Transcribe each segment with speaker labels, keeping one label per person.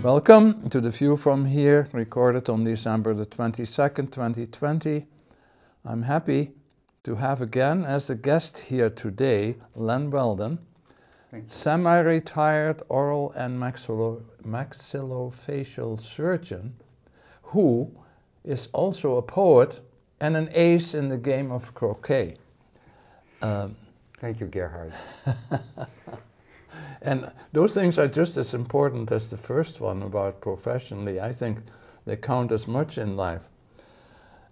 Speaker 1: Welcome to The View from Here, recorded on December the 22nd, 2020. I'm happy to have again as a guest here today, Len Weldon, semi-retired oral and maxillofacial surgeon, who is also a poet and an ace in the game of croquet.
Speaker 2: Thank you, Gerhard.
Speaker 1: And those things are just as important as the first one about professionally. I think they count as much in life.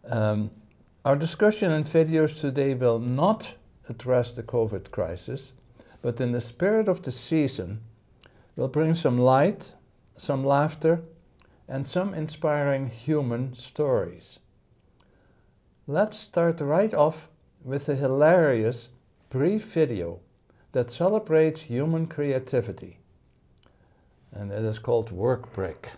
Speaker 1: Our discussion and videos today will not address the COVID crisis, but in the spirit of the season, will bring some light, some laughter, and some inspiring human stories. Let's start right off with a hilarious brief video that celebrates human creativity, and it is called Work Break.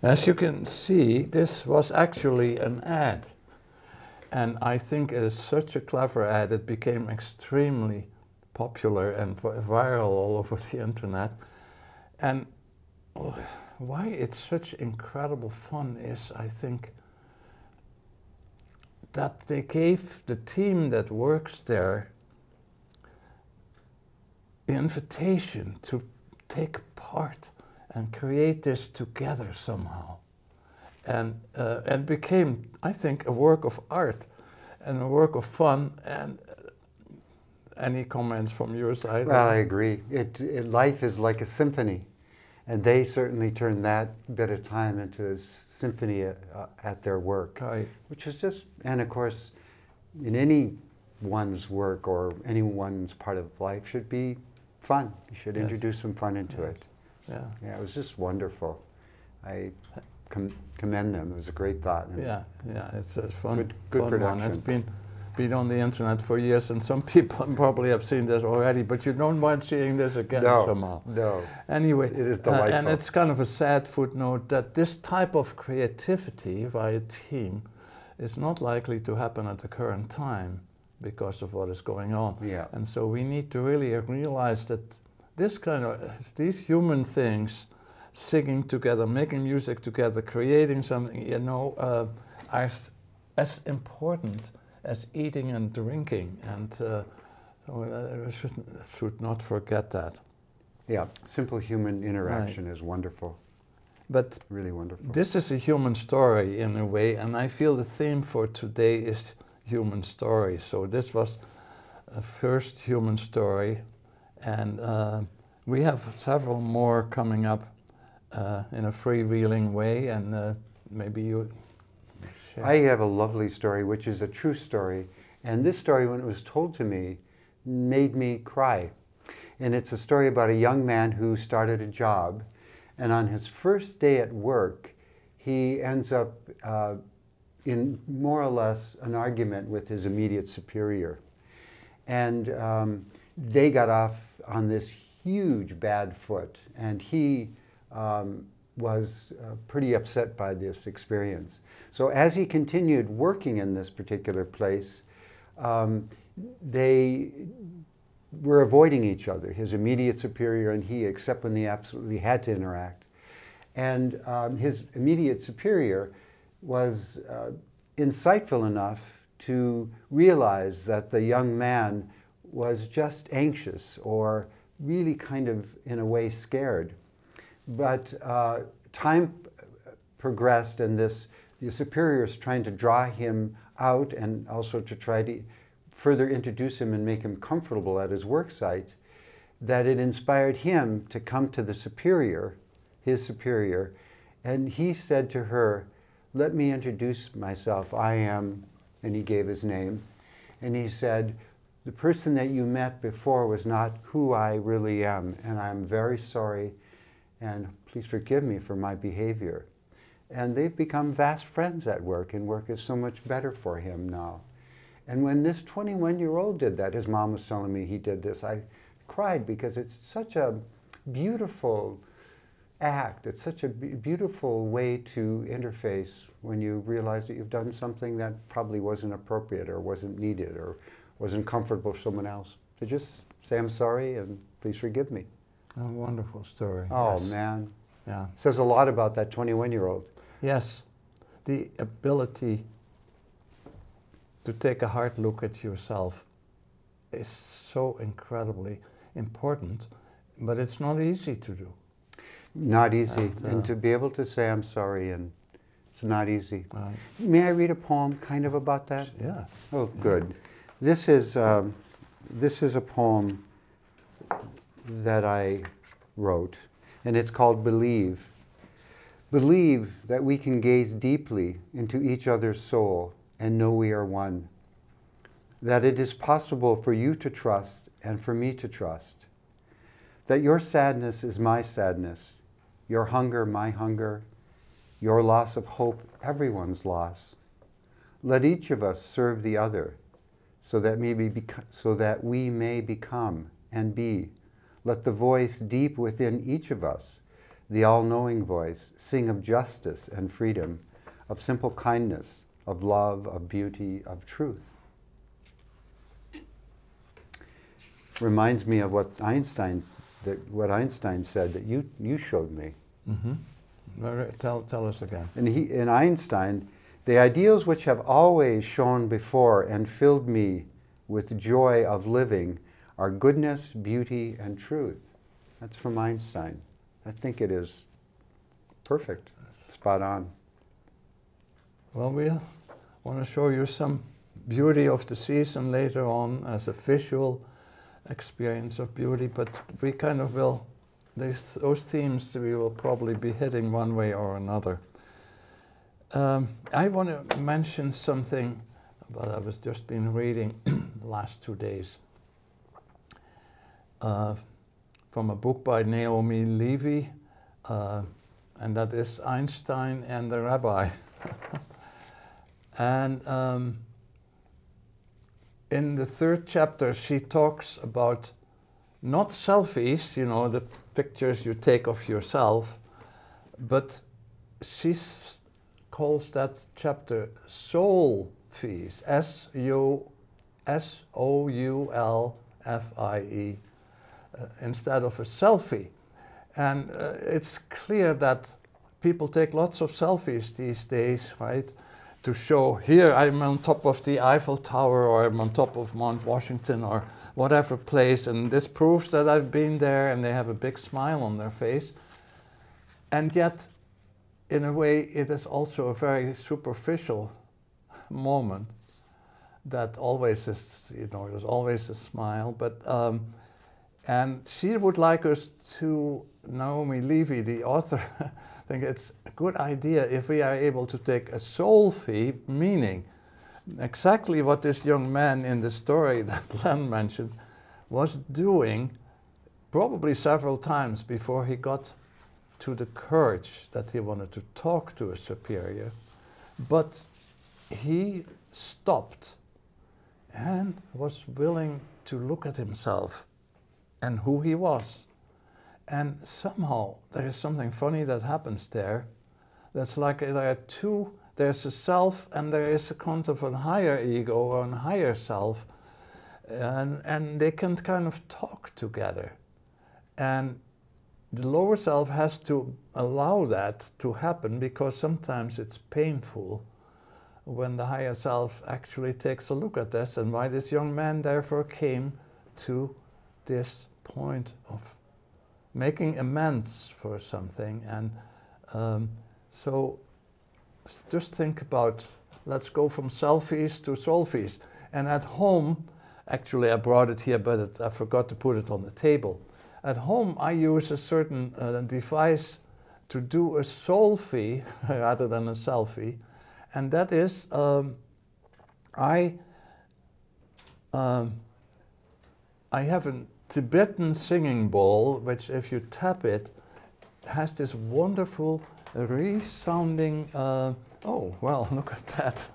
Speaker 1: As you can see, this was actually an ad, and I think it is such a clever ad. It became extremely popular and viral all over the internet. And why it's such incredible fun is, I think, that they gave the team that works there the invitation to take part and create this together somehow. And became, I think, a work of art and a work of fun. And any comments from your side?
Speaker 2: Well, I agree. Life is like a symphony, and they certainly turned that bit of time into a symphony at their work,
Speaker 1: Right.
Speaker 2: Which is just, and of course, in anyone's work or anyone's part of life should be fun. You should introduce some fun into it. Yeah, it was just wonderful. I commend them. It was a great thought.
Speaker 1: Yeah, it's a fun,
Speaker 2: good
Speaker 1: fun
Speaker 2: production.
Speaker 1: one. It's been on the internet for years, and some people probably have seen this already, but you don't mind seeing this again somehow.
Speaker 2: No.
Speaker 1: Anyway,
Speaker 2: it is delightful.
Speaker 1: And it's kind of a sad footnote that this type of creativity by a team is not likely to happen at the current time because of what is going on.
Speaker 2: Yeah.
Speaker 1: And so we need to really realize that these human things, singing together, making music together, creating something, are as important as eating and drinking, and so we should not forget that.
Speaker 2: Yeah, simple human interaction is wonderful.
Speaker 1: But
Speaker 2: really wonderful.
Speaker 1: This is a human story in a way, and I feel the theme for today is human story. So this was a first human story, and we have several more coming up in a freewheeling way, and maybe you share.
Speaker 2: I have a lovely story, which is a true story, and this story, when it was told to me, made me cry. And it's a story about a young man who started a job, And on his first day at work, he ends up in more or less an argument with his immediate superior. And they got off on this huge bad foot, and he was pretty upset by this experience. So as he continued working in this particular place, they were avoiding each other, his immediate superior and he, except when they absolutely had to interact. And his immediate superior was insightful enough to realize that the young man was just anxious or really kind of, in a way, scared. But time progressed, and the superior is trying to draw him out and also to try to further introduce him and make him comfortable at his work site, that it inspired him to come to the superior, his superior, and he said to her, "Let me introduce myself. I am," and he gave his name, and he said, "The person that you met before was not who I really am, and I'm very sorry, and please forgive me for my behavior." And they've become fast friends at work, and work is so much better for him now. And when this 21-year-old did that, his mom was telling me he did this, I cried, because it's such a beautiful act. It's such a beautiful way to interface when you realize that you've done something that probably wasn't appropriate or wasn't needed or wasn't comfortable for someone else. To just say, "I'm sorry and please forgive me."
Speaker 1: A wonderful story.
Speaker 2: Oh,
Speaker 1: yes.
Speaker 2: man.
Speaker 1: Yeah.
Speaker 2: Says a lot about that 21-year-old.
Speaker 1: Yes. The ability to take a hard look at yourself is so incredibly important, but it's not easy to do.
Speaker 2: Not easy. And to be able to say, "I'm sorry," and it's not easy. May I read a poem kind of about that?
Speaker 1: Yeah.
Speaker 2: Oh, good. This is a poem that I wrote, and it's called "Believe." Believe that we can gaze deeply into each other's soul and know we are one. That it is possible for you to trust and for me to trust. That your sadness is my sadness, your hunger my hunger, your loss of hope everyone's loss. Let each of us serve the other, so that we may become and be. Let the voice deep within each of us, the all-knowing voice, sing of justice and freedom, of simple kindness, of love, of beauty, of truth. Reminds me of what Einstein said that you showed me.
Speaker 1: Mm-hmm. Tell us again.
Speaker 2: And in Einstein, "The ideals which have always shone before and filled me with joy of living are goodness, beauty, and truth." That's from Einstein. I think it is perfect, spot on.
Speaker 1: Well, we want to show you some beauty of the season later on as a visual experience of beauty, but we kind of will, those themes we will probably be hitting one way or another. I want to mention something that I was just been reading the last 2 days from a book by Naomi Levy, and that is Einstein and the Rabbi. And in the 3rd chapter, she talks about not selfies, you know, the pictures you take of yourself, but she calls that chapter soul fees, SOULFIE, instead of a selfie. And it's clear that people take lots of selfies these days, right? To show, here I'm on top of the Eiffel Tower, or I'm on top of Mount Washington, or whatever place, and this proves that I've been there, and they have a big smile on their face. And yet, in a way, it is also a very superficial moment that always is, you know, there's always a smile, but and she would like us to, Naomi Levy, the author, I think it's a good idea if we are able to take a soul fee, meaning exactly what this young man in the story that Len mentioned was doing probably several times before he got to the courage that he wanted to talk to a superior, but he stopped and was willing to look at himself and who he was. And somehow there is something funny that happens there. That's like there are two, there's a self and there is a kind of a higher ego or a higher self, and they can kind of talk together. And the lower self has to allow that to happen, because sometimes it's painful when the higher self actually takes a look at this, and why this young man therefore came to this point of making amends for something. And so just think about, let's go from selfies to soulfies. And at home, actually I brought it here, but I forgot to put it on the table. At home I use a certain device to do a soulfie rather than a selfie. And that is, I have a Tibetan singing bowl, which if you tap it, has this wonderful resounding, oh, well, look at that.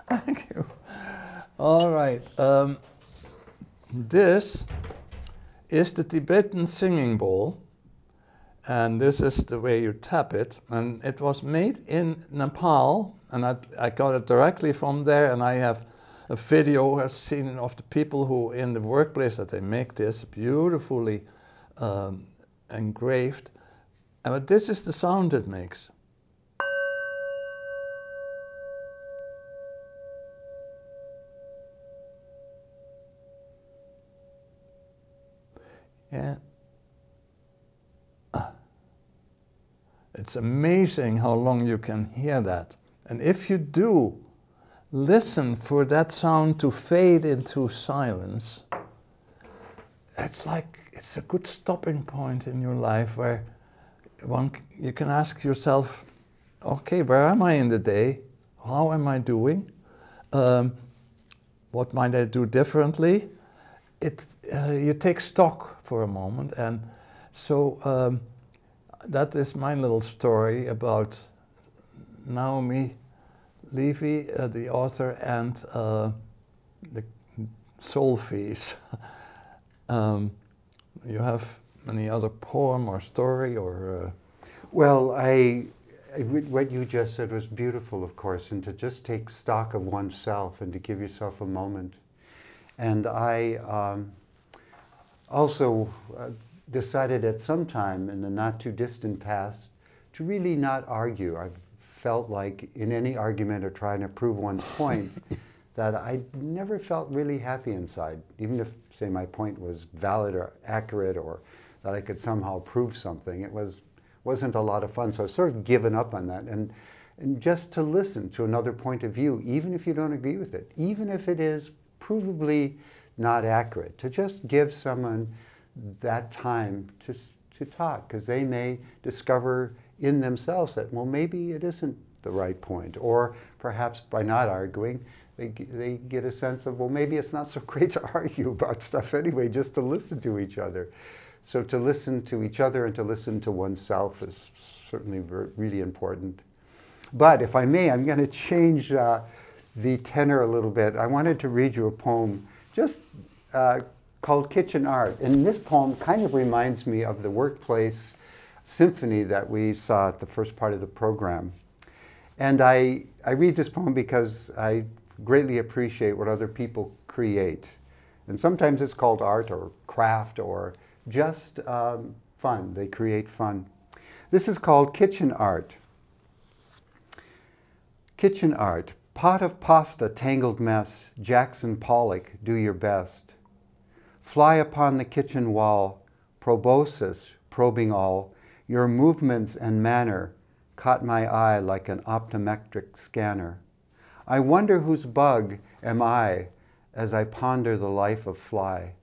Speaker 1: Thank you. All right. This is the Tibetan singing bowl, and this is the way you tap it. And it was made in Nepal, and I got it directly from there, and I have a video I've seen of the people who in the workplace that they make this beautifully engraved. But this is the sound it makes. Yeah. It's amazing how long you can hear that. And if you do listen for that sound to fade into silence, it's like, it's a good stopping point in your life where you can ask yourself, okay, where am I in the day? How am I doing? What might I do differently? You take stock for a moment. And so that is my little story about Naomi Levy, the author, and the soulfies. You have any other poem or story or?
Speaker 2: Well, what you just said was beautiful, of course, and to just take stock of oneself and to give yourself a moment. And I also decided at some time in the not too distant past to really not argue. I've felt like in any argument or trying to prove one's point that I never felt really happy inside, even if, say, my point was valid or accurate or that I could somehow prove something. It wasn't a lot of fun, so I've sort of given up on that. And just to listen to another point of view, even if you don't agree with it, even if it is provably not accurate, to just give someone that time to talk, because they may discover in themselves that, well, maybe it isn't the right point, or perhaps by not arguing, they get a sense of, well, maybe it's not so great to argue about stuff anyway, just to listen to each other. So to listen to each other and to listen to oneself is certainly really important. But if I may, I'm going to change the tenor a little bit. I wanted to read you a poem just called Kitchen Art. And this poem kind of reminds me of the workplace symphony that we saw at the first part of the program. And I read this poem because I greatly appreciate what other people create. And sometimes it's called art or craft or just fun. They create fun. This is called Kitchen Art. Kitchen Art. Pot of pasta, tangled mess. Jackson Pollock, do your best. Fly upon the kitchen wall. Proboscis, probing all. Your movements and manner caught my eye like an optometric scanner. I wonder whose bug am I as I ponder the life of fly.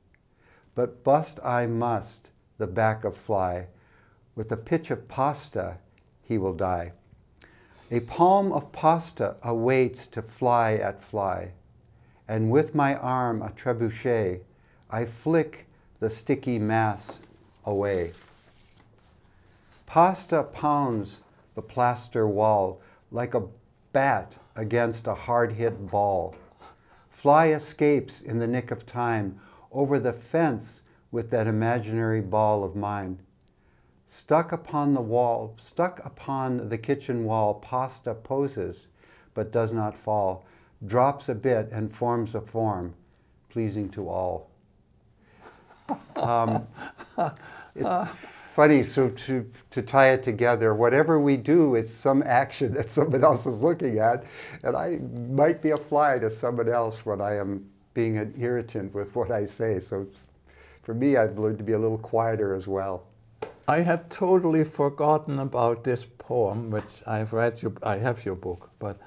Speaker 2: But bust I must the back of fly. With a pitch of pasta he will die. A palm of pasta awaits to fly at fly. And with my arm a trebuchet, I flick the sticky mass away. Pasta pounds the plaster wall like a bat against a hard-hit ball. Fly escapes in the nick of time over the fence with that imaginary ball of mine. Stuck upon the kitchen wall, pasta poses, but does not fall, drops a bit and forms a form, pleasing to all. It's funny, so to tie it together, whatever we do, it's some action that someone else is looking at, and I might be a fly to someone else when I am being an irritant with what I say. So for me, I've learned to be a little quieter as well.
Speaker 1: I had totally forgotten about this poem, which I've read. I have your book, but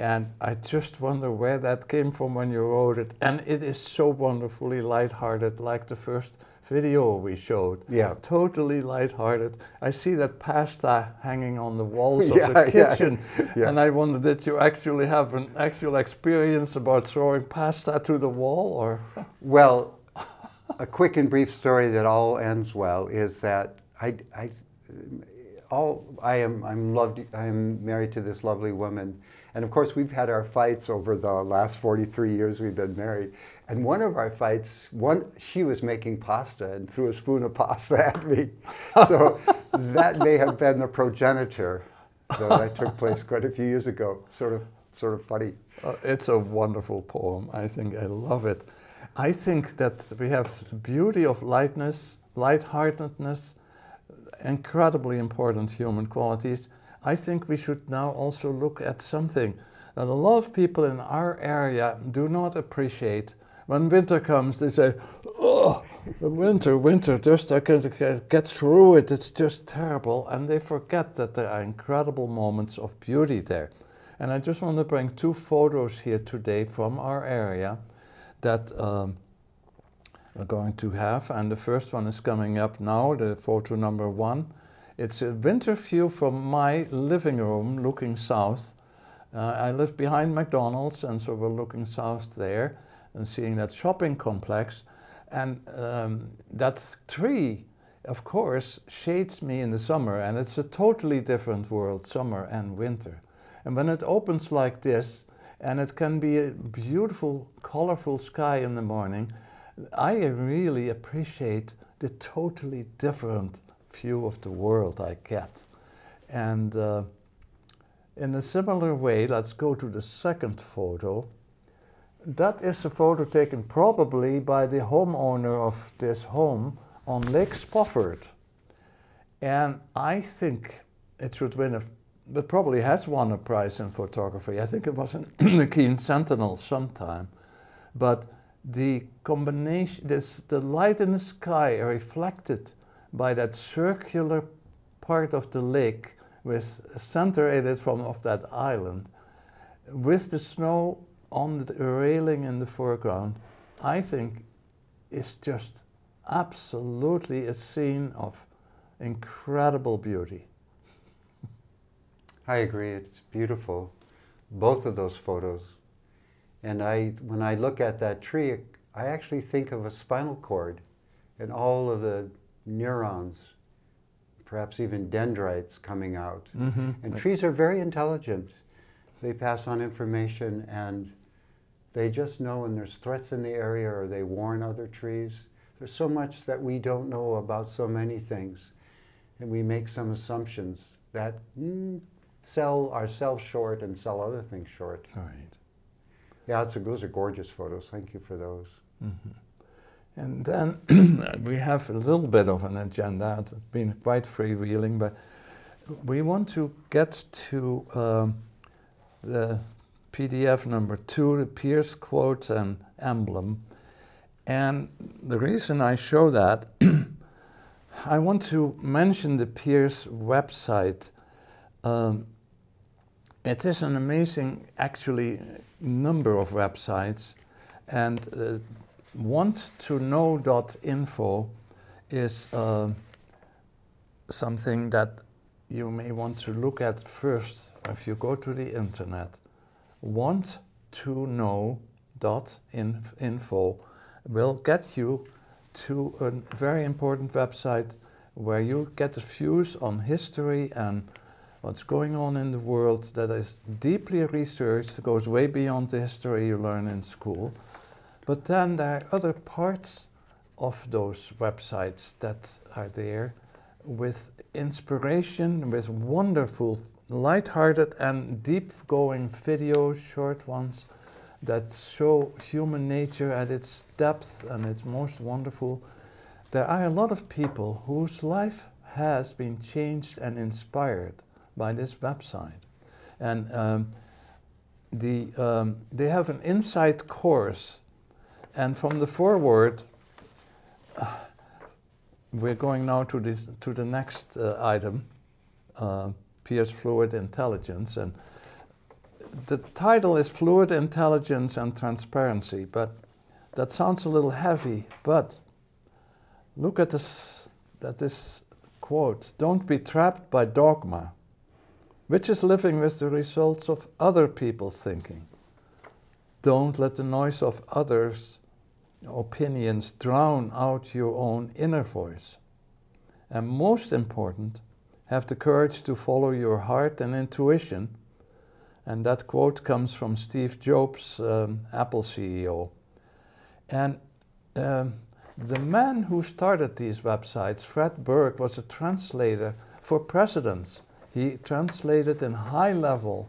Speaker 1: and I just wonder where that came from when you wrote it. And it is so wonderfully lighthearted, like the first video we showed.
Speaker 2: Yeah.
Speaker 1: Totally lighthearted. I see that pasta hanging on the walls of the kitchen.
Speaker 2: Yeah.
Speaker 1: And I wonder, did you actually have an actual experience about throwing pasta to the wall, or?
Speaker 2: Well, a quick and brief story that all ends well is that I'm married to this lovely woman. And of course, we've had our fights over the last 43 years we've been married. And one of our fights, she was making pasta and threw a spoon of pasta at me. So that may have been the progenitor, though that took place quite a few years ago. Sort of funny.
Speaker 1: It's a wonderful poem. I think I love it. I think that we have the beauty of lightness, lightheartedness, incredibly important human qualities. I think we should now also look at something that a lot of people in our area do not appreciate. When winter comes, they say, "Oh, the winter, just I can't get through it, it's just terrible." And they forget that there are incredible moments of beauty there. And I just want to bring two photos here today from our area that we're going to have. And the first one is coming up now, the photo number 1. It's a winter view from my living room looking south. I live behind McDonald's, and so we're looking south there and seeing that shopping complex. And that tree, of course, shades me in the summer, and it's a totally different world, summer and winter. And when it opens like this, and it can be a beautiful, colorful sky in the morning, I really appreciate the totally different view of the world I get. And in a similar way, let's go to the second photo. That is a photo taken probably by the homeowner of this home on Lake Spofford. And I think it should win it probably has won a prize in photography. I think it was in the Keene Sentinel sometime. But the combination, the light in the sky reflected by that circular part of the lake with center-aided of that island, with the snow on the railing in the foreground, I think is just absolutely a scene of incredible beauty.
Speaker 2: I agree, it's beautiful, both of those photos. And when I look at that tree, I actually think of a spinal cord and all of the neurons, perhaps even dendrites coming out. Mm-hmm. And trees are very intelligent. They pass on information, and they just know when there's threats in the area, or they warn other trees. There's so much that we don't know about so many things, and we make some assumptions that sell ourselves short and sell other things short.
Speaker 1: Right.
Speaker 2: Yeah, those are gorgeous photos. Thank you for those.
Speaker 1: Mm-hmm. And then we have a little bit of an agenda. It's been quite freewheeling, but we want to get to the PDF number 2, the Pierce quote and emblem. And the reason I show that, I want to mention the Pierce website. It is an amazing, actually, number of websites, and wanttoknow.info is something that you may want to look at first if you go to the internet. wanttoknow.info will get you to a very important website where you get views on history and what's going on in the world that is deeply researched, goes way beyond the history you learn in school. But then there are other parts of those websites that are there with inspiration, with wonderful, lighthearted and deep-going videos, short ones, that show human nature at its depth and its most wonderful. There are a lot of people whose life has been changed and inspired by this website. And they have an insight course, and from the foreword, we're going now to the next item, Pierce Fluid Intelligence, and the title is Fluid Intelligence and Transparency, but that sounds a little heavy. But look at this quote: "Don't be trapped by dogma, which is living with the results of other people's thinking. Don't let the noise of others' opinions drown out your own inner voice. And most important, have the courage to follow your heart and intuition." And that quote comes from Steve Jobs, Apple CEO. And the man who started these websites, Fred Berg, was a translator for presidents. He translated in high-level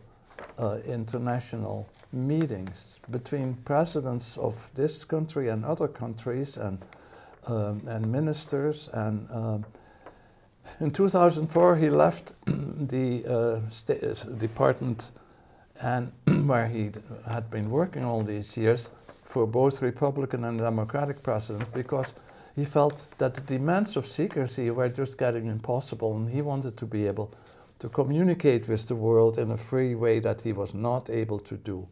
Speaker 1: international meetings between presidents of this country and other countries, and ministers. And in 2004, he left the department and where he had been working all these years for both Republican and Democratic presidents, because he felt that the demands of secrecy were just getting impossible, and he wanted to be able to communicate with the world in a free way that he was not able to do.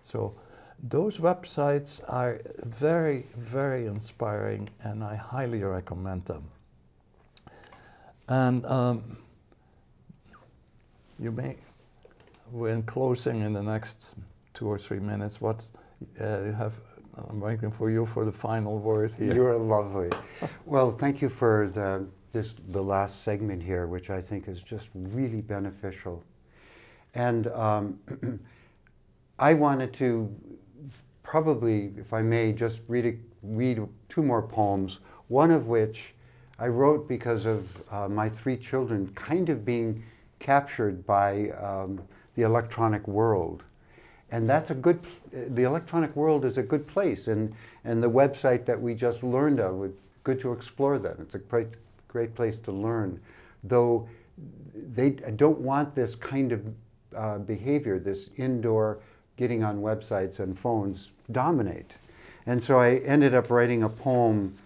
Speaker 1: So those websites are very, very inspiring, and I highly recommend them. And we're in closing in the next 2 or 3 minutes. What I'm waiting for you for the final word here.
Speaker 2: You're lovely. Well, thank you for the last segment here, which I think is just really beneficial. And I wanted to probably, if I may, just read 2 more poems, one of which I wrote because of my 3 children kind of being captured by the electronic world. And that's the electronic world is a good place, and the website that we just learned of, good to explore that. It's a great place to learn, though they don't want this kind of behavior, this indoor getting on websites and phones dominate. And so I ended up writing a poem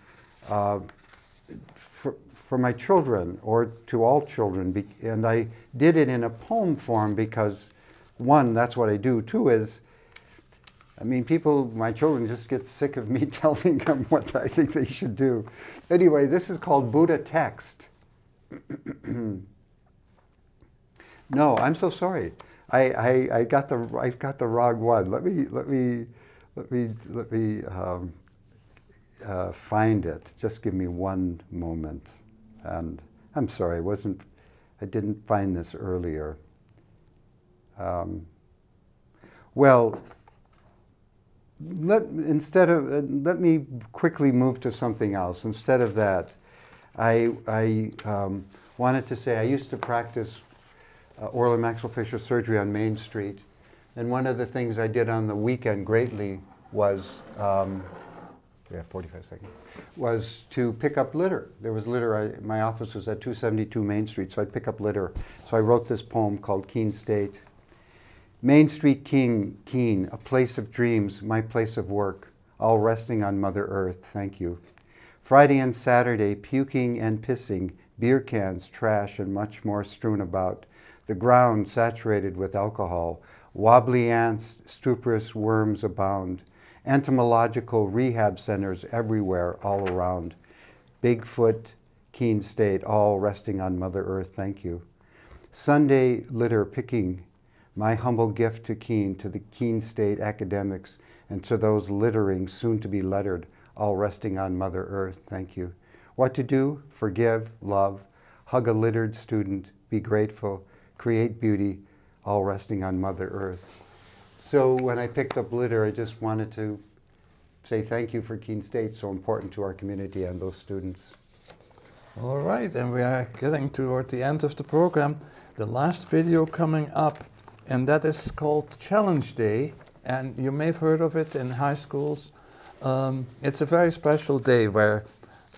Speaker 2: for my children, or to all children, and I did it in a poem form because, one, that's what I do. 2 is, I mean, my children just get sick of me telling them what I think they should do. Anyway, this is called Buddha Text. No, I'm so sorry. I got the wrong one. Let me find it. Just give me one moment. And I'm sorry, I didn't find this earlier. Well, let me quickly move to something else. Instead of that, I wanted to say I used to practice oral and maxillofacial surgery on Main Street, and one of the things I did on the weekend greatly was, 45 seconds, was to pick up litter. There was litter. My office was at 272 Main Street, so I'd pick up litter. So I wrote this poem called Keene State. Main Street, Keene, a place of dreams, my place of work, all resting on Mother Earth, thank you. Friday and Saturday, puking and pissing, beer cans, trash, and much more strewn about. The ground saturated with alcohol, wobbly ants, stuporous worms abound. Entomological rehab centers everywhere, all around. Bigfoot, Keene State, all resting on Mother Earth, thank you. Sunday litter picking, my humble gift to the Keene State academics, and to those littering, soon to be lettered, all resting on Mother Earth, thank you. What to do? Forgive, love, hug a littered student, be grateful, create beauty, all resting on Mother Earth. So when I picked up litter, I just wanted to say thank you for Keene State, so important to our community and those students.
Speaker 1: All right, and we are getting toward the end of the program. The last video coming up, and that is called Challenge Day, and you may have heard of it in high schools. It's a very special day where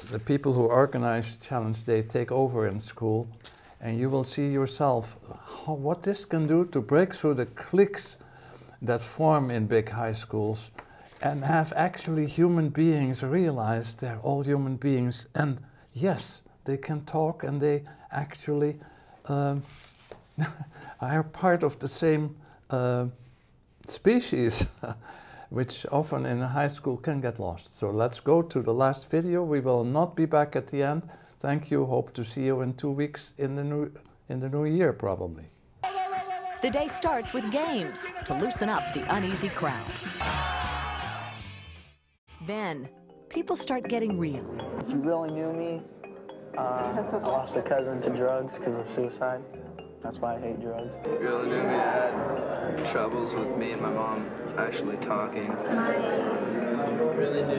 Speaker 1: the people who organize Challenge Day take over in school, and you will see yourself what this can do to break through the cliques that form in big high schools and have actually human beings realize they're all human beings, and yes, they can talk and they actually are part of the same species, which often in a high school can get lost. So let's go to the last video. We will not be back at the end. Thank you. Hope to see you in 2 weeks in the new year, probably.
Speaker 3: The day starts with games to loosen up the uneasy crowd. Then, people start getting real.
Speaker 4: If you really knew me, I lost a cousin to drugs because of suicide. That's why I hate drugs.
Speaker 5: If you really knew me, I had troubles with me and my mom actually talking.
Speaker 6: My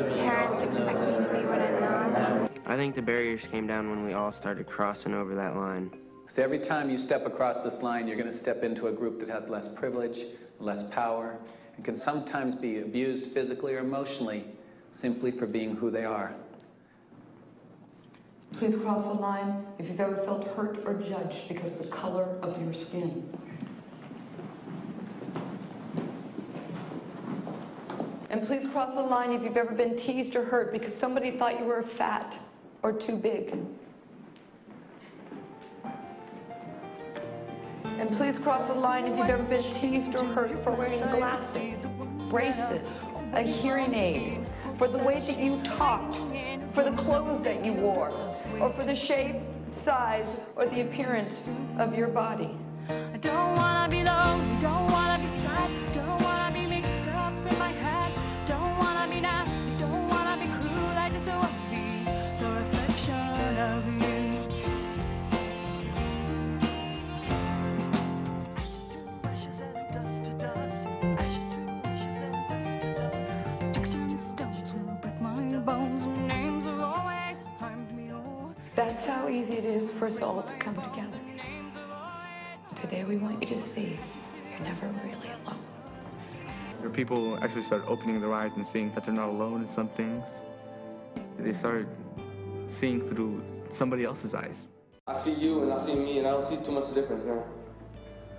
Speaker 6: parents expect me to be what I'm not.
Speaker 7: I think the barriers came down when we all started crossing over that line.
Speaker 8: So every time you step across this line, you're going to step into a group that has less privilege, less power, and can sometimes be abused physically or emotionally simply for being who they are.
Speaker 9: Please cross the line if you've ever felt hurt or judged because of the color of your skin. And please cross the line if you've ever been teased or hurt because somebody thought you were fat or too big. And please cross the line if you've ever been teased or hurt for wearing glasses, braces, a hearing aid, for the way that you talked, for the clothes that you wore, or for the shape, size, or the appearance of your body.
Speaker 10: I don't wanna be low, don't wanna be sad, don't wanna be mixed up in my head, don't wanna be nasty, don't wanna be cruel, I just don't wanna be the reflection of you. Ashes to ashes and dust to dust, ashes to ashes and dust to dust, sticks and stones will break my bones, names will always harmed me.
Speaker 9: That's how easy it is for us all to come together. Today we want you to see you're never really alone.
Speaker 5: Where people actually start opening their eyes and seeing that they're not alone in some things. They start seeing through somebody else's eyes.
Speaker 11: I see you and I see me and I don't see too much difference, man.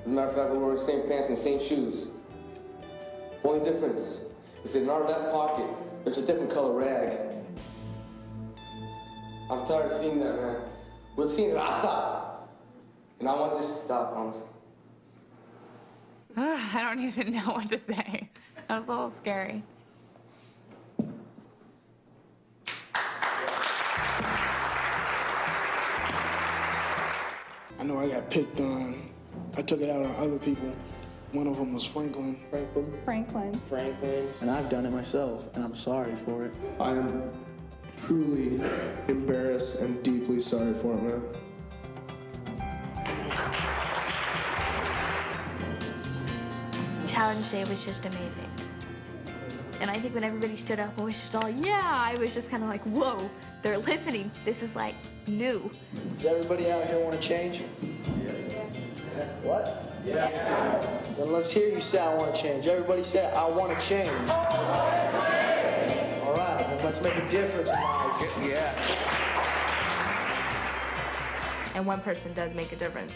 Speaker 11: As a matter of fact, we wear the same pants and same shoes. Only difference is in our left pocket, there's a different color rag. I'm tired of seeing that, man. We're seeing it outside. And I want this to stop, honestly.
Speaker 6: I don't even know what to say. That was a little scary.
Speaker 4: I know I got picked on. I took it out on other people. One of them was Franklin.
Speaker 6: Franklin.
Speaker 4: And I've done it myself, and I'm sorry for it.
Speaker 12: I am truly embarrassed and deeply sorry for it, man.
Speaker 6: Challenge Day was just amazing. And I think when everybody stood up and was just all, yeah, I was just kind of like, whoa, they're listening. This is like new.
Speaker 4: Does everybody out here want to change? Yeah. What? Yeah. Then let's hear you say, I want to change. Everybody say, I want to change. All right, then let's make a difference in life.
Speaker 6: And one person does make a difference.